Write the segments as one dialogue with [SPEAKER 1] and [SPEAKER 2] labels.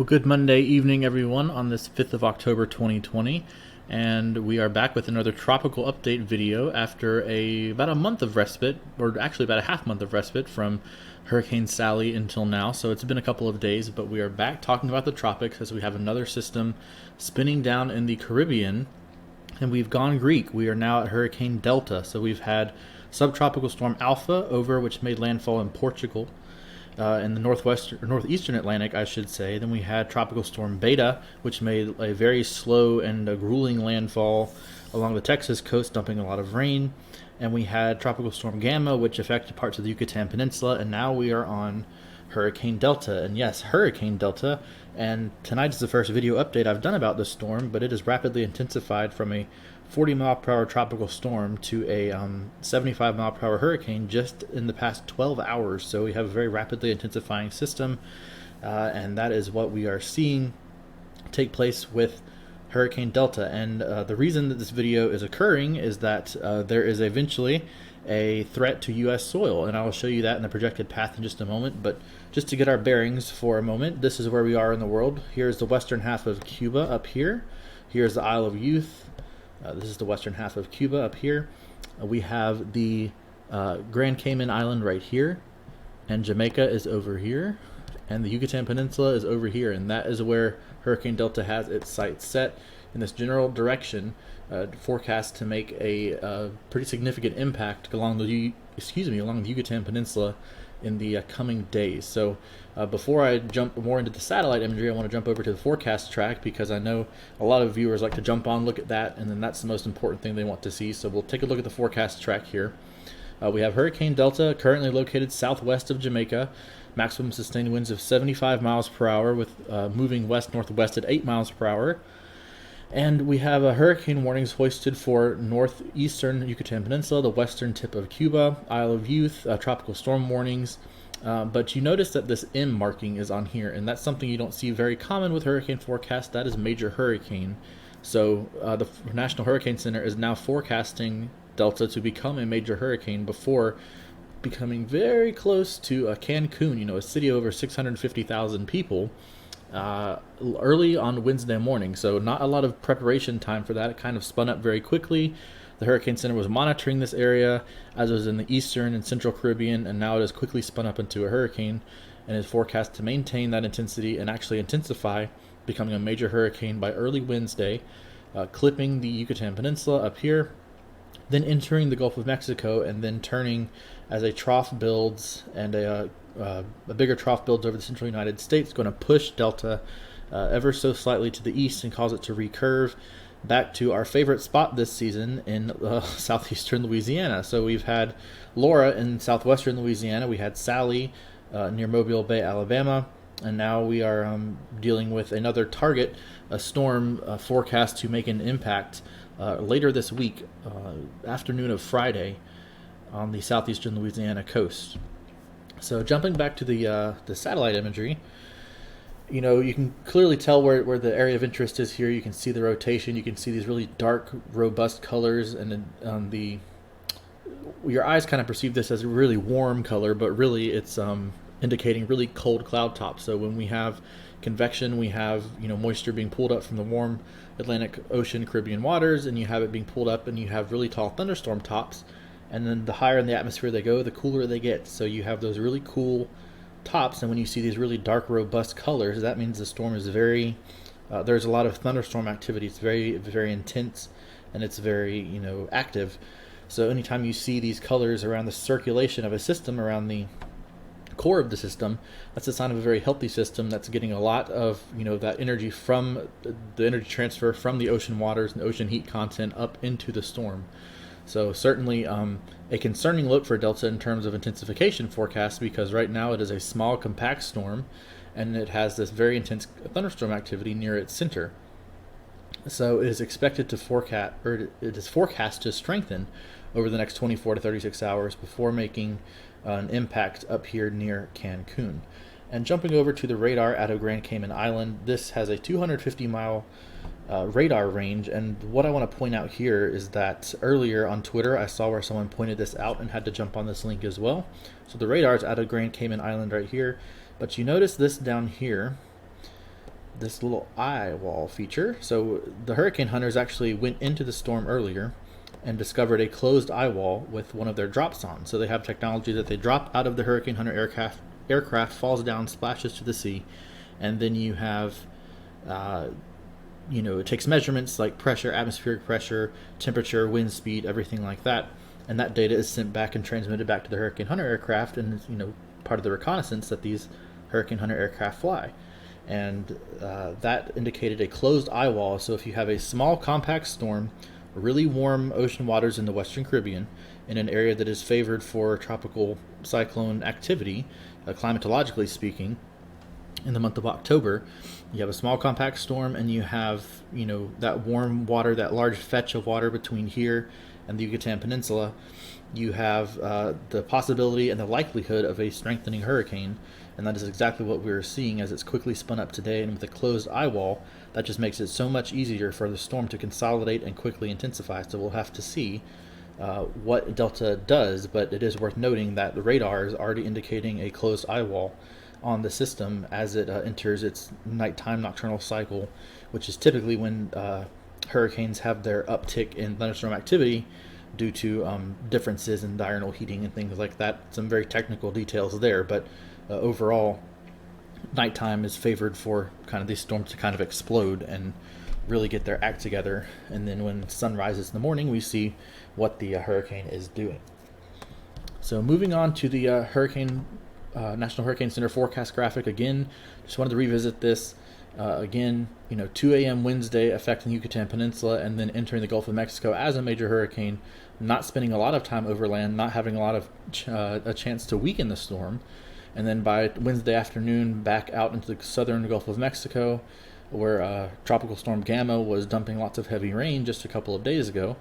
[SPEAKER 1] Well, good Monday evening, everyone, on this 5th of October 2020. And we are back with another tropical update video after about a month of respite, or actually about a half month of respite from Hurricane Sally until now. So it's been a couple of days, but we are back talking about the tropics as we have another system spinning down in the Caribbean. And we've gone Greek. We are now at Hurricane Delta. So we've had subtropical storm Alpha over, which made landfall in Portugal. In the northeastern Atlantic, I should say. Then we had Tropical Storm Beta, which made a very slow and grueling landfall along the Texas coast, dumping a lot of rain. And we had Tropical Storm Gamma, which affected parts of the Yucatan Peninsula. And now we are on Hurricane Delta. And yes, Hurricane Delta. And tonight is the first video update I've done about this storm, but it has rapidly intensified from a 40-mile-per-hour tropical storm to a 75-mile-per-hour hurricane just in the past 12 hours. So we have a very rapidly intensifying system, and that is what we are seeing take place with Hurricane Delta. And the reason that this video is occurring is that there is eventually a threat to U.S. soil, and I will show you that in the projected path in just a moment. But just to get our bearings for a moment, this is where we are in the world. Here's the western half of Cuba up here. Here's the Isle of Youth. This is the western half of Cuba up here. We have the Grand Cayman Island right here, and Jamaica is over here, and the Yucatan Peninsula is over here, and that is where Hurricane Delta has its sights set in this general direction, forecast to make a pretty significant impact along the Yucatan Peninsula in the coming days. So before I jump more into the satellite imagery, I want to jump over to the forecast track, because I know a lot of viewers like to jump on, look at that, and then that's the most important thing they want to see. So we'll take a look at the forecast track here. We have Hurricane Delta currently located southwest of Jamaica, maximum sustained winds of 75 miles per hour with moving west-northwest at 8 miles per hour. And we have hurricane warnings hoisted for northeastern Yucatan Peninsula, the western tip of Cuba, Isle of Youth, tropical storm warnings. But you notice that this M marking is on here, and that's something you don't see very common with hurricane forecast. That is major hurricane. So the National Hurricane Center is now forecasting Delta to become a major hurricane before becoming very close to Cancun, a city of over 650,000 people. Early on Wednesday morning, so not a lot of preparation time for that. It kind of spun up very quickly. The Hurricane Center was monitoring this area as it was in the eastern and central Caribbean, and now it has quickly spun up into a hurricane and is forecast to maintain that intensity and actually intensify, becoming a major hurricane by early Wednesday, clipping the Yucatan Peninsula up here, then entering the Gulf of Mexico, and then turning as a trough builds and a bigger trough builds over the central United States, going to push Delta ever so slightly to the east and cause it to recurve back to our favorite spot this season in southeastern Louisiana. So we've had Laura in southwestern Louisiana, we had Sally near Mobile Bay, Alabama, and now we are dealing with another target, a storm forecast to make an impact later this week, afternoon of Friday, on the southeastern Louisiana coast. So jumping back to the satellite imagery, you can clearly tell where the area of interest is here. You can see the rotation. You can see these really dark, robust colors, and your eyes kind of perceive this as a really warm color, but really it's indicating really cold cloud tops. So when we have convection, we have moisture being pulled up from the warm Atlantic Ocean, Caribbean waters, and you have it being pulled up, and you have really tall thunderstorm tops. And then the higher in the atmosphere they go, the cooler they get. So you have those really cool tops, and when you see these really dark, robust colors, that means the storm is very, there's a lot of thunderstorm activity. It's very, very intense, and it's very, active. So anytime you see these colors around the circulation of a system, around the core of the system, that's a sign of a very healthy system that's getting a lot of, that energy from the energy transfer from the ocean waters and ocean heat content up into the storm. So certainly a concerning look for Delta in terms of intensification forecast, because right now it is a small, compact storm, and it has this very intense thunderstorm activity near its center. So it is expected to it is forecast to strengthen over the next 24 to 36 hours before making an impact up here near Cancun. And jumping over to the radar out of Grand Cayman Island, this has a 250-mile radar range, and what I want to point out here is that earlier on Twitter I saw where someone pointed this out and had to jump on this link as well. So the radar is out of Grand Cayman Island right here, but you notice this down here this little eye wall feature. So the hurricane hunters actually went into the storm earlier and discovered a closed eye wall with one of their drop sondes. So they have technology that they drop out of the hurricane hunter aircraft, falls down, splashes to the sea, and then you have it takes measurements like pressure, atmospheric pressure, temperature, wind speed, everything like that, and that data is sent back and transmitted back to the hurricane hunter aircraft, and part of the reconnaissance that these hurricane hunter aircraft fly. And that indicated a closed eye wall. So if you have a small compact storm, really warm ocean waters in the Western Caribbean, in an area that is favored for tropical cyclone activity, climatologically speaking, in the month of October, you have a small compact storm, and you have that warm water, that large fetch of water between here and the Yucatan Peninsula. You have the possibility and the likelihood of a strengthening hurricane, and that is exactly what we're seeing as it's quickly spun up today. And with a closed eye wall, that just makes it so much easier for the storm to consolidate and quickly intensify. So we'll have to see what Delta does, but it is worth noting that the radar is already indicating a closed eye wall on the system as it enters its nighttime nocturnal cycle, which is typically when hurricanes have their uptick in thunderstorm activity due to differences in diurnal heating and things like that. Some very technical details there, but overall, nighttime is favored for kind of these storms to kind of explode and really get their act together. And then when sun rises in the morning, we see what the hurricane is doing. So moving on to the National Hurricane Center forecast graphic again. Just wanted to revisit this. Again, 2 a.m. Wednesday affecting the Yucatan Peninsula and then entering the Gulf of Mexico as a major hurricane, not spending a lot of time over land, not having a lot of a chance to weaken the storm. And then by Wednesday afternoon, back out into the southern Gulf of Mexico, where Tropical Storm Gamma was dumping lots of heavy rain just a couple of days ago.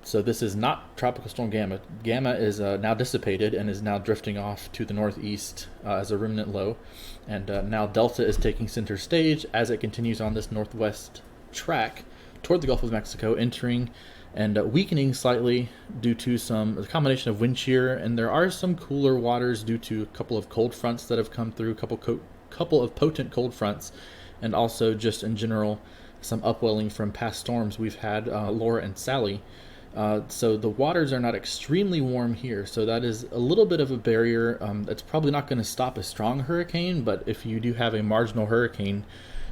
[SPEAKER 1] So this is not Tropical Storm Gamma. Gamma is now dissipated and is now drifting off to the northeast as a remnant low. And now Delta is taking center stage as it continues on this northwest track toward the Gulf of Mexico, entering and weakening slightly due to a combination of wind shear, and there are some cooler waters due to a couple of cold fronts that have come through, couple of potent cold fronts, and also just in general some upwelling from past storms we've had, Laura and Sally. So the waters are not extremely warm here, so that is a little bit of a barrier. It's probably not going to stop a strong hurricane, but if you do have a marginal hurricane,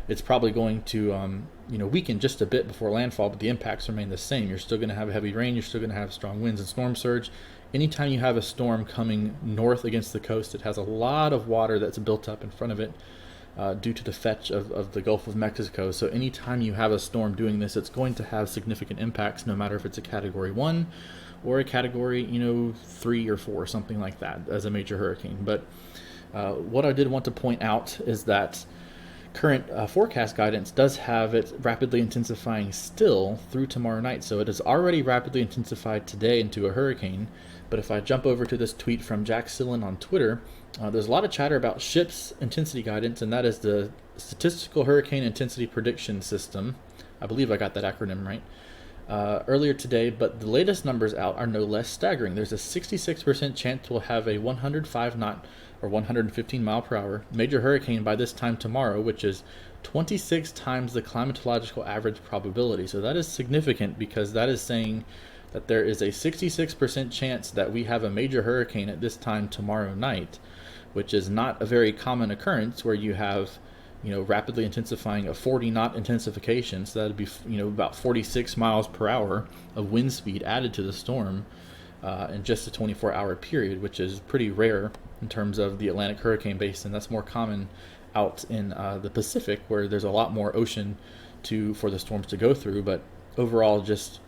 [SPEAKER 1] it's probably going to weaken just a bit before landfall, but the impacts remain the same. You're still going to have heavy rain, you're still going to have strong winds and storm surge. Anytime you have a storm coming north against the coast, it has a lot of water that's built up in front of it due to the fetch of the Gulf of Mexico. So anytime you have a storm doing this, it's going to have significant impacts, no matter if it's a Category 1 or a Category 3 or 4, something like that, as a major hurricane. But what I did want to point out is that current forecast guidance does have it rapidly intensifying still through tomorrow night. So it is already rapidly intensified today into a hurricane. But if I jump over to this tweet from Jack Sillen on Twitter, there's a lot of chatter about SHIP's intensity guidance, and that is the Statistical Hurricane Intensity Prediction System. I believe I got that acronym right. Earlier today, but the latest numbers out are no less staggering. There's a 66% chance we'll have a 105 knot or 115 mile per hour major hurricane by this time tomorrow, which is 26 times the climatological average probability. So that is significant, because that is saying that there is a 66% chance that we have a major hurricane at this time tomorrow night, which is not a very common occurrence, where you have rapidly intensifying a 40 knot intensification. So that would be about 46 miles per hour of wind speed added to the storm in just a 24-hour period, which is pretty rare in terms of the Atlantic hurricane basin. That's more common out in the Pacific, where there's a lot more ocean for the storms to go through. But overall, just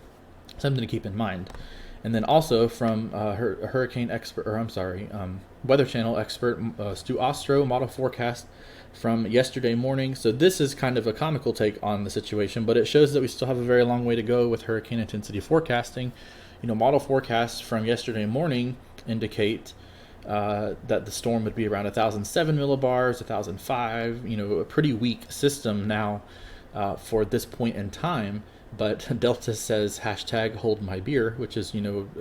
[SPEAKER 1] something to keep in mind. And then also from hurricane expert, Weather Channel expert Stu Ostro model forecast from yesterday morning. So this is kind of a comical take on the situation, but it shows that we still have a very long way to go with hurricane intensity forecasting. Model forecasts from yesterday morning indicate that the storm would be around 1,007 millibars, 1,005. A pretty weak system now for this point in time. But Delta says #hold my beer, which is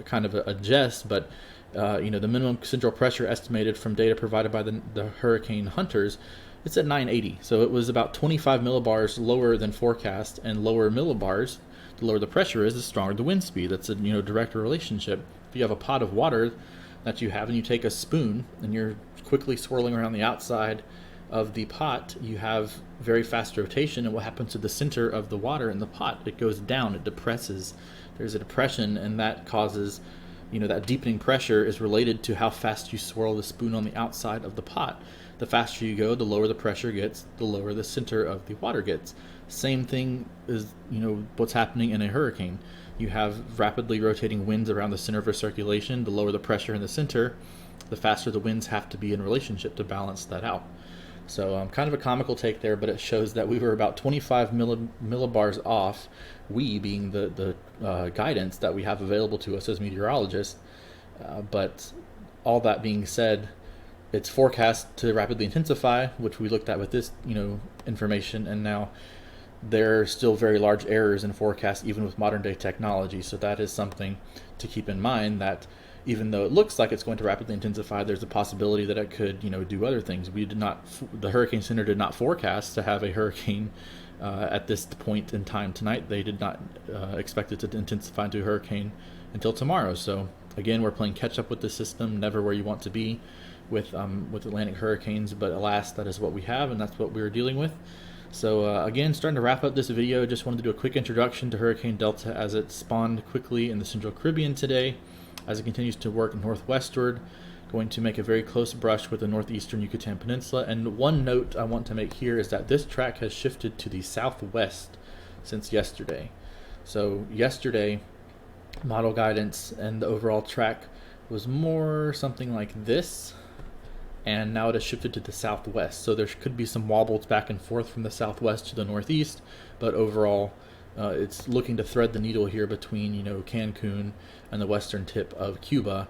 [SPEAKER 1] kind of a jest, but the minimum central pressure estimated from data provided by the hurricane hunters It's at 980, so it was about 25 millibars lower than forecast, and lower millibars, the lower the pressure is, the stronger the wind speed. That's a direct relationship. If you have a pot of water that you have and you take a spoon and you're quickly swirling around the outside of the pot, you have very fast rotation, and what happens to the center of the water in the pot? It goes down, it depresses. There's a depression, and that causes, that deepening pressure is related to how fast you swirl the spoon on the outside of the pot. The faster you go, the lower the pressure gets, the lower the center of the water gets. Same thing is, what's happening in a hurricane. You have rapidly rotating winds around the center of a circulation. The lower the pressure in the center, the faster the winds have to be in relationship to balance that out. So kind of a comical take there, but it shows that we were about 25 millibars off, we being the guidance that we have available to us as meteorologists. But all that being said, it's forecast to rapidly intensify, which we looked at with this information, and now there are still very large errors in forecasts even with modern day technology. So that is something to keep in mind, that even though it looks like it's going to rapidly intensify, there's a possibility that it could do other things. The Hurricane Center did not forecast to have a hurricane at this point in time tonight. They did not expect it to intensify into a hurricane until tomorrow. So again, we're playing catch up with the system, never where you want to be with Atlantic hurricanes, but alas, that is what we have, and that's what we're dealing with. So again, starting to wrap up this video, just wanted to do a quick introduction to Hurricane Delta as it spawned quickly in the Central Caribbean today, as it continues to work northwestward, going to make a very close brush with the northeastern Yucatan Peninsula. And one note I want to make here is that this track has shifted to the southwest since yesterday. So yesterday, model guidance and the overall track was more something like this, and now it has shifted to the southwest. So there could be some wobbles back and forth from the southwest to the northeast, but overall it's looking to thread the needle here between Cancun and the western tip of Cuba.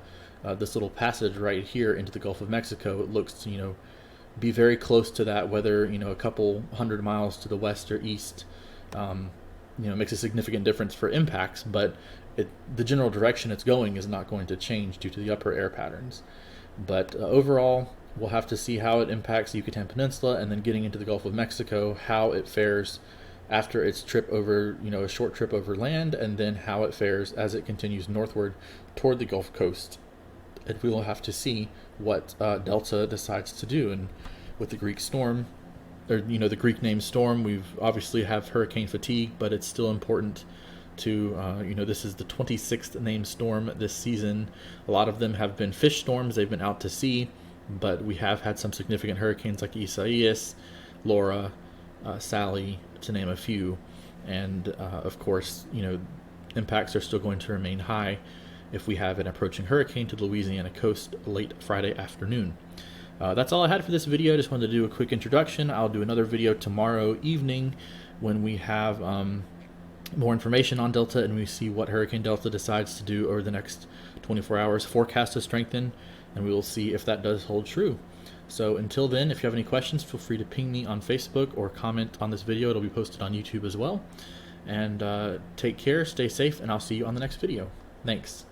[SPEAKER 1] This little passage right here into the Gulf of Mexico, it looks to be very close to that, whether a couple 100 miles to the west or east makes a significant difference for impacts, but the general direction it's going is not going to change due to the upper air patterns. But overall, we'll have to see how it impacts the Yucatan Peninsula, and then getting into the Gulf of Mexico, how it fares after its trip over, a short trip over land, and then how it fares as it continues northward toward the Gulf Coast. And we will have to see what Delta decides to do. And with the Greek storm, or the Greek named storm, we've obviously have hurricane fatigue, but it's still important to this is the 26th named storm this season. A lot of them have been fish storms, they've been out to sea, but we have had some significant hurricanes like Isaias, Laura, Sally, to name a few. And of course, impacts are still going to remain high if we have an approaching hurricane to the Louisiana coast late Friday afternoon. That's all I had for this video. Just wanted to do a quick introduction. I'll do another video tomorrow evening when we have more information on Delta and we see what Hurricane Delta decides to do over the next 24 hours. Forecast to strengthen, and we will see if that does hold true. So until then, if you have any questions, feel free to ping me on Facebook or comment on this video. It'll be posted on YouTube as well. And take care, stay safe, and I'll see you on the next video. Thanks.